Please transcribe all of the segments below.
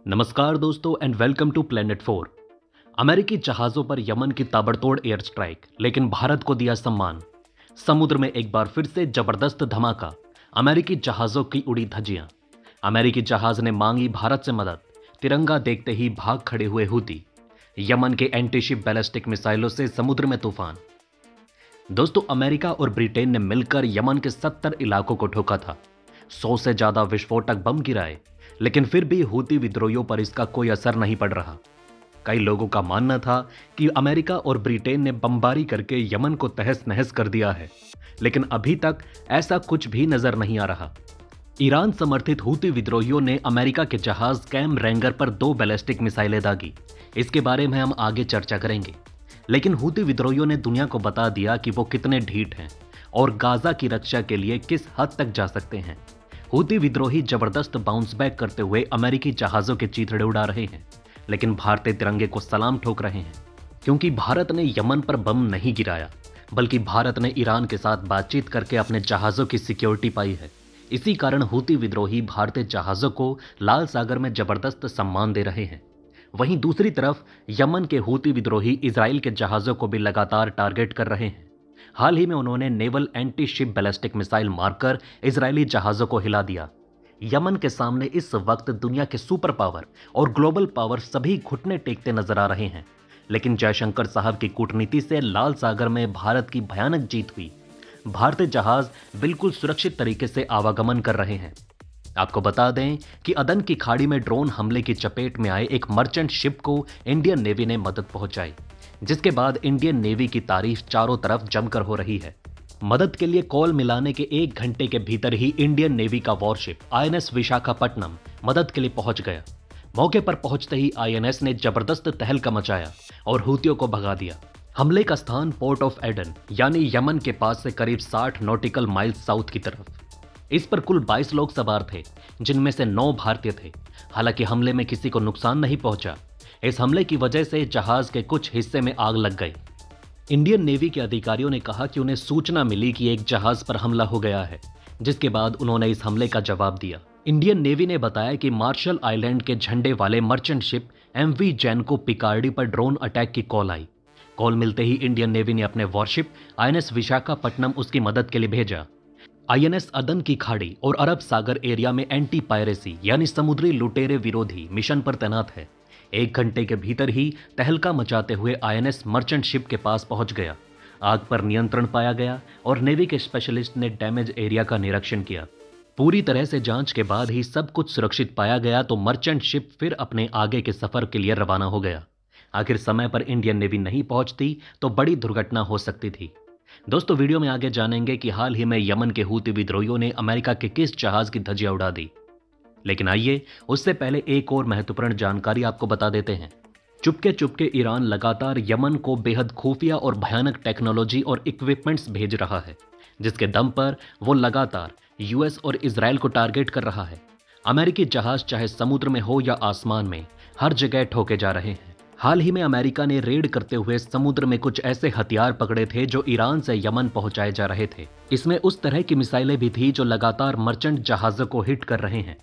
नमस्कार दोस्तों and welcome to planet 4। अमेरिकी जहाजों पर यमन की ताबड़तोड़ एयर स्ट्राइक, लेकिन भारत को दिया सम्मान। समुद्र में एक बार फिर से जबरदस्त धमाका, अमेरिकी जहाजों की उड़ी धज्जियां। अमेरिकी जहाज ने मांगी भारत से मदद, तिरंगा देखते ही भाग खड़े हुए हूती। यमन के एंटीशिप बैलिस्टिक मिसाइलों से समुद्र में तूफान। दोस्तों, अमेरिका और ब्रिटेन ने मिलकर यमन के 70 इलाकों को ठोका था। 100 से ज्यादा विस्फोटक बम गिराए, लेकिन फिर भी हूती विद्रोहियों पर इसका कोई असर नहीं पड़ रहा। कई लोगों का मानना था कि अमेरिका और ब्रिटेन ने बमबारी करके यमन को तहस नहस कर दिया है, लेकिन अभी तक ऐसा कुछ भी नजर नहीं आ रहा। ईरान समर्थित हूती विद्रोहियों ने अमेरिका के जहाज कैम रेंगर पर 2 बैलिस्टिक मिसाइलें दागी। इसके बारे में हम आगे चर्चा करेंगे, लेकिन हूती विद्रोहियों ने दुनिया को बता दिया कि वो कितने ढीठ हैं और गाजा की रक्षा के लिए किस हद तक जा सकते हैं। हूती विद्रोही जबरदस्त बाउंस बैक करते हुए अमेरिकी जहाजों के चीथड़े उड़ा रहे हैं, लेकिन भारतीय तिरंगे को सलाम ठोक रहे हैं, क्योंकि भारत ने यमन पर बम नहीं गिराया, बल्कि भारत ने ईरान के साथ बातचीत करके अपने जहाजों की सिक्योरिटी पाई है। इसी कारण हूती विद्रोही भारतीय जहाजों को लाल सागर में जबरदस्त सम्मान दे रहे हैं। वहीं दूसरी तरफ यमन के हूती विद्रोही इजराइल के जहाजों को भी लगातार टारगेट कर रहे हैं। हाल ही में उन्होंने naval anti ship ballistic missile मारकर इजरायली जहाजों को हिला दिया। यमन के सामने इस वक्त दुनिया के सुपर पावर और ग्लोबल पावर सभी घुटने टेकते नजर आ रहे हैं, लेकिन जयशंकर साहब की कूटनीति से लाल सागर में भारत की भयानक जीत हुई। भारतीय जहाज बिल्कुल सुरक्षित तरीके से आवागमन कर रहे हैं। आपको बता दें कि अदन की खाड़ी में ड्रोन हमले की चपेट में आए एक मर्चेंट शिप को इंडियन नेवी ने मदद पहुंचाई, जिसके बाद इंडियन नेवी की तारीफ चारों तरफ जमकर हो रही है। मदद के लिए कॉल मिलाने के 1 घंटे के भीतर ही इंडियन नेवी का वॉरशिप आईएनएस विशाखापट्टनम मदद के लिए पहुंच गया। मौके पर पहुंचते ही आईएनएस ने जबरदस्त तहलका मचाया और हूतियों को भगा दिया। हमले का स्थान पोर्ट ऑफ एडन यानी यमन के पास से करीब 60 नॉटिकल माइल्स साउथ की तरफ। इस पर कुल 22 लोग सवार थे, जिनमें से 9 भारतीय थे। हालांकि हमले में किसी को नुकसान नहीं पहुंचा। इस हमले की वजह से जहाज के कुछ हिस्से में आग लग गई। इंडियन नेवी के अधिकारियों ने कहा कि उन्हें सूचना मिली कि एक जहाज पर हमला हो गया है, जिसके बाद उन्होंने इस हमले का जवाब दिया। इंडियन नेवी ने बताया कि मार्शल आइलैंड के झंडे वाले मर्चेंट शिप एमवी जैन को पिकार्डी पर ड्रोन अटैक की कॉल आई। कॉल मिलते ही इंडियन नेवी ने अपने वॉरशिप आईएनएस विशाखापट्टनम उसकी मदद के लिए भेजा। आईएनएस अदन की खाड़ी और अरब सागर एरिया में एंटी पायरेसी यानी समुद्री लुटेरे विरोधी मिशन पर तैनात है। 1 घंटे के भीतर ही तहलका मचाते हुए आईएनएस मर्चेंट शिप के पास पहुंच गया। आग पर नियंत्रण पाया गया और नेवी के स्पेशलिस्ट ने डैमेज एरिया का निरीक्षण किया। पूरी तरह से जांच के बाद ही सब कुछ सुरक्षित पाया गया तो मर्चेंट शिप फिर अपने आगे के सफर के लिए रवाना हो गया। आखिर समय पर इंडियन नेवी नहीं पहुंचती तो बड़ी दुर्घटना हो सकती थी। दोस्तों, वीडियो में आगे जानेंगे कि हाल ही में यमन के हूती विद्रोहियों ने अमेरिका के किस जहाज की धज्जियां उड़ा दी। लेकिन आइए उससे पहले एक और महत्वपूर्ण जानकारी आपको बता देते हैं। चुपके चुपके ईरान लगातार यमन को बेहद खुफिया और भयानक टेक्नोलॉजी और इक्विपमेंट्स भेज रहा है, जिसके दम पर वो लगातार यूएस और इजराइल को टारगेट कर रहा है। अमेरिकी जहाज चाहे समुद्र में हो या आसमान में, हर जगह ठोके जा रहे हैं। हाल ही में अमेरिका ने रेड करते हुए समुद्र में कुछ ऐसे हथियार पकड़े थे जो ईरान से यमन पहुंचाए जा रहे थे। इसमें उस तरह की मिसाइलें भी थी जो लगातार मर्चेंट जहाजों को हिट कर रहे हैं।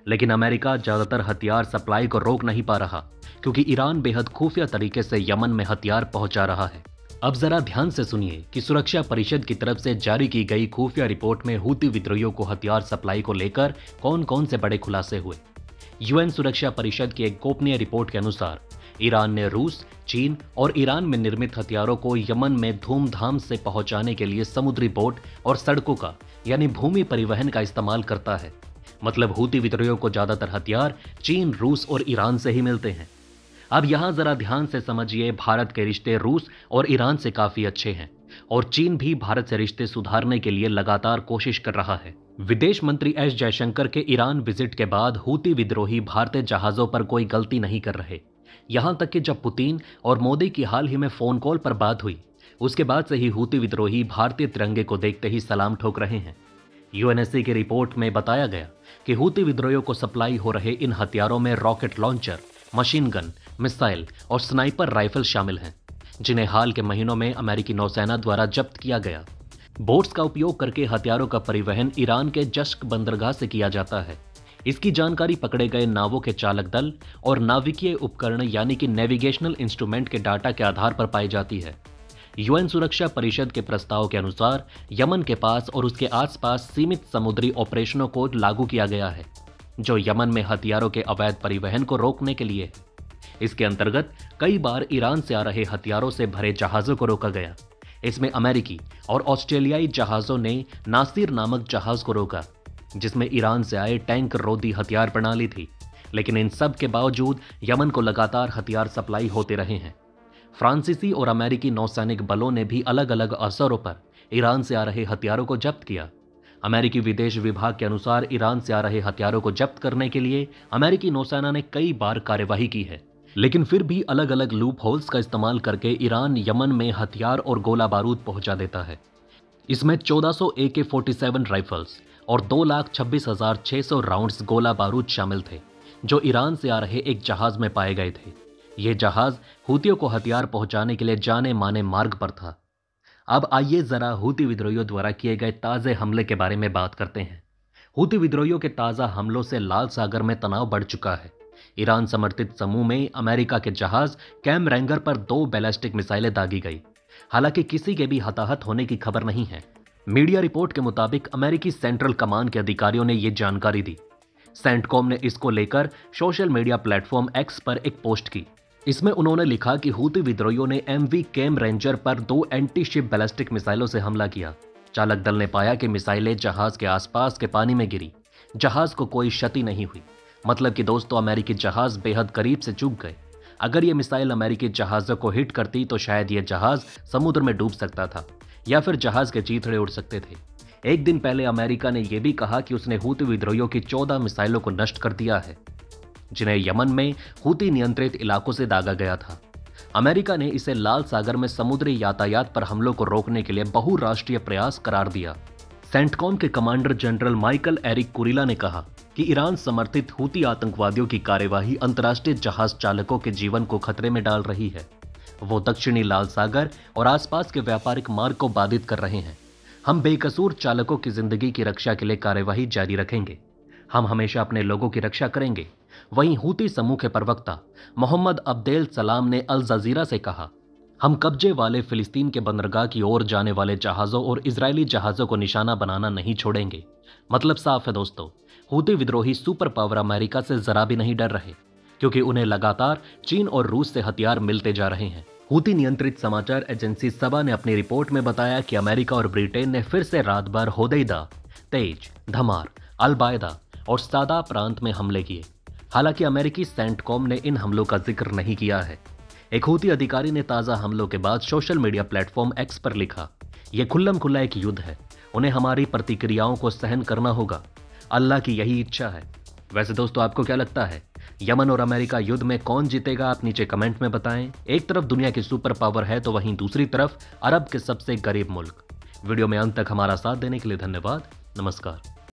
लेकिन अमेरिका ज्यादातर हथियार सप्लाई को रोक नहीं पा रहा, क्योंकि ईरान बेहद खुफिया तरीके से यमन में हथियार पहुंचा रहा है। अब जरा ध्यान से सुनिए कि सुरक्षा परिषद की तरफ से जारी की गई खुफिया रिपोर्ट में हूती विद्रोहियों को हथियार सप्लाई को लेकर कौन कौन से बड़े खुलासे हुए। यूएन सुरक्षा परिषद की एक गोपनीय रिपोर्ट के अनुसार ईरान ने रूस, चीन और ईरान में निर्मित हथियारों को यमन में धूमधाम से पहुंचाने के लिए समुद्री बोट और सड़कों का यानी भूमि परिवहन का इस्तेमाल करता है। मतलब हूती विद्रोहियों को ज्यादातर हथियार चीन, रूस और ईरान से ही मिलते हैं। अब यहां जरा ध्यान से समझिए, भारत के रिश्ते रूस और ईरान से काफी अच्छे हैं और चीन भी भारत से रिश्ते सुधारने के लिए लगातार कोशिश कर रहा है। विदेश मंत्री एस जयशंकर के ईरान विजिट के बाद हूती विद्रोही भारतीय जहाजों पर कोई गलती नहीं कर रहे। यहां तक कि जब पुतिन और मोदी की हाल ही में फोन कॉल पर बात हुई, उसके बाद से ही हूती विद्रोही भारतीय तिरंगे को देखते ही सलाम ठोक रहे हैं। यूएनएससी की रिपोर्ट में बताया गया कि हूती विद्रोहियों को सप्लाई हो रहे इन हथियारों में rocket launcher, machine gun, missile और स्नाइपर राइफल शामिल हैं, जिन्हें हाल के महीनों में अमेरिकी नौसेना द्वारा जब्त किया गया। बोट्स का उपयोग करके हथियारों का परिवहन ईरान के जश्क बंदरगाह से किया जाता है। इसकी जानकारी पकड़े गए नावों के चालक दल और नाविकीय उपकरण यानी कि नेविगेशनल इंस्ट्रूमेंट के डाटा के आधार पर पाई जाती है। यूएन सुरक्षा परिषद के प्रस्ताव के अनुसार यमन के पास और उसके आसपास सीमित समुद्री ऑपरेशनों को लागू किया गया है, जो यमन में हथियारों के अवैध परिवहन को रोकने के लिए है। इसके अंतर्गत कई बार ईरान से आ रहे हथियारों से भरे जहाजों को रोका गया। इसमें अमेरिकी और ऑस्ट्रेलियाई जहाजों ने नासिर नामक जहाज को रोका, जिसमें ईरान से आए टैंक रोधी हथियार प्रणाली थी। लेकिन इन सब के बावजूद यमन को लगातार हथियार सप्लाई होते रहे हैं। फ्रांसीसी और अमेरिकी नौसैनिक बलों ने भी अलग अलग अवसरों पर ईरान से आ रहे हथियारों को जब्त किया। अमेरिकी विदेश विभाग के अनुसार ईरान से आ रहे हथियारों को जब्त करने के लिए अमेरिकी नौसेना ने कई बार कार्यवाही की है, लेकिन फिर भी अलग अलग लूप होल्स का इस्तेमाल करके ईरान यमन में हथियार और गोला बारूद पहुंचा देता है। इसमें 1400 AK-47 राइफल्स और 2,26,600 राउंड्स गोला बारूद शामिल थे, जो ईरान से आ रहे एक जहाज में पाए गए थे। यह जहाज हूतियों को हथियार पहुंचाने के लिए जाने माने मार्ग पर था। अब आइए जरा हूती विद्रोहियों द्वारा किए गए ताजे हमले के बारे में बात करते हैं। हूती विद्रोहियों के ताजा हमलों से लाल सागर में तनाव बढ़ चुका है। ईरान समर्थित समूह में अमेरिका के जहाज कैम रैंगर पर 2 बैलिस्टिक मिसाइलें दागी गई। हालांकि किसी के भी हताहत होने की खबर नहीं है। मीडिया रिपोर्ट के मुताबिक अमेरिकी सेंट्रल कमांड के अधिकारियों ने यह जानकारी दी। सेंटकॉम ने इसको लेकर सोशल मीडिया प्लेटफॉर्म एक्स पर एक पोस्ट की। इसमें उन्होंने लिखा कि हूती विद्रोहियों ने MV कैम रेंजर पर 2 एंटी शिप बैलिस्टिक मिसाइलों से हमला किया। चालक दल ने पाया कि मिसाइलें जहाज के आसपास के पानी में गिरी। जहाज को कोई क्षति नहीं हुई। मतलब कि दोस्तों, अमेरिकी जहाज बेहद करीब से चूक गए। अगर ये मिसाइल अमेरिकी जहाज़ों को हिट करती तो शायद ये जहाज समुद्र में डूब सकता था या फिर जहाज के चीथड़े उड़ सकते थे। एक दिन पहले अमेरिका ने यह भी कहा कि उसने हूती विद्रोहियों की 14 मिसाइलों को नष्ट कर दिया है, जिन्हें यमन में हूती नियंत्रित इलाकों से दागा गया था। अमेरिका ने इसे लाल सागर में समुद्री यातायात पर हमलों को रोकने के लिए बहुराष्ट्रीय प्रयास करार दिया। सेंटकॉम के commander general Michael Erik Kurilla ने कहा कि ईरान समर्थित हूती आतंकवादियों की कार्यवाही अंतर्राष्ट्रीय जहाज चालकों के जीवन को खतरे में डाल रही है। वो दक्षिणी लाल सागर और आसपास के व्यापारिक मार्ग को बाधित कर रहे हैं। हम बेकसूर चालकों की जिंदगी की रक्षा के लिए कार्यवाही जारी रखेंगे। हम हमेशा अपने लोगों की रक्षा करेंगे। वहीं हूती समूह के प्रवक्ता मोहम्मद अब्देल सलाम ने अल जजीरा से कहा, हम कब्जे वाले फिलिस्तीन के बंदरगाह की ओर जाने वाले जहाज़ों और इजरायली जहाज़ों को निशाना बनाना नहीं छोड़ेंगे। मतलब साफ है दोस्तों, हूती विद्रोही सुपर पावर अमेरिका से जरा भी नहीं डर रहे, क्योंकि उन्हें लगातार चीन और रूस से हथियार मिलते जा रहे हैं। हूती नियंत्रित समाचार एजेंसी सबा ने अपनी रिपोर्ट में बताया कि अमेरिका और ब्रिटेन ने फिर से रात भर होदैदा, तेज, धमार, अलबायदा और सादा प्रांत में हमले किए। हालांकि अमेरिकी सेंटकॉम ने इन हमलों का जिक्र नहीं किया है। एक हूती अधिकारी ने ताज़ा हमलों के बाद सोशल मीडिया प्लेटफॉर्म एक्स पर लिखा, यह खुल्लम खुल्ला एक युद्ध है। उन्हें हमारी प्रतिक्रियाओं को सहन करना होगा। अल्लाह की यही इच्छा है। वैसे दोस्तों, आपको क्या लगता है, यमन और अमेरिका युद्ध में कौन जीतेगा? आप नीचे कमेंट में बताएं। एक तरफ दुनिया की सुपर पावर है तो वहीं दूसरी तरफ अरब के सबसे गरीब मुल्क। वीडियो में अंत तक हमारा साथ देने के लिए धन्यवाद। नमस्कार।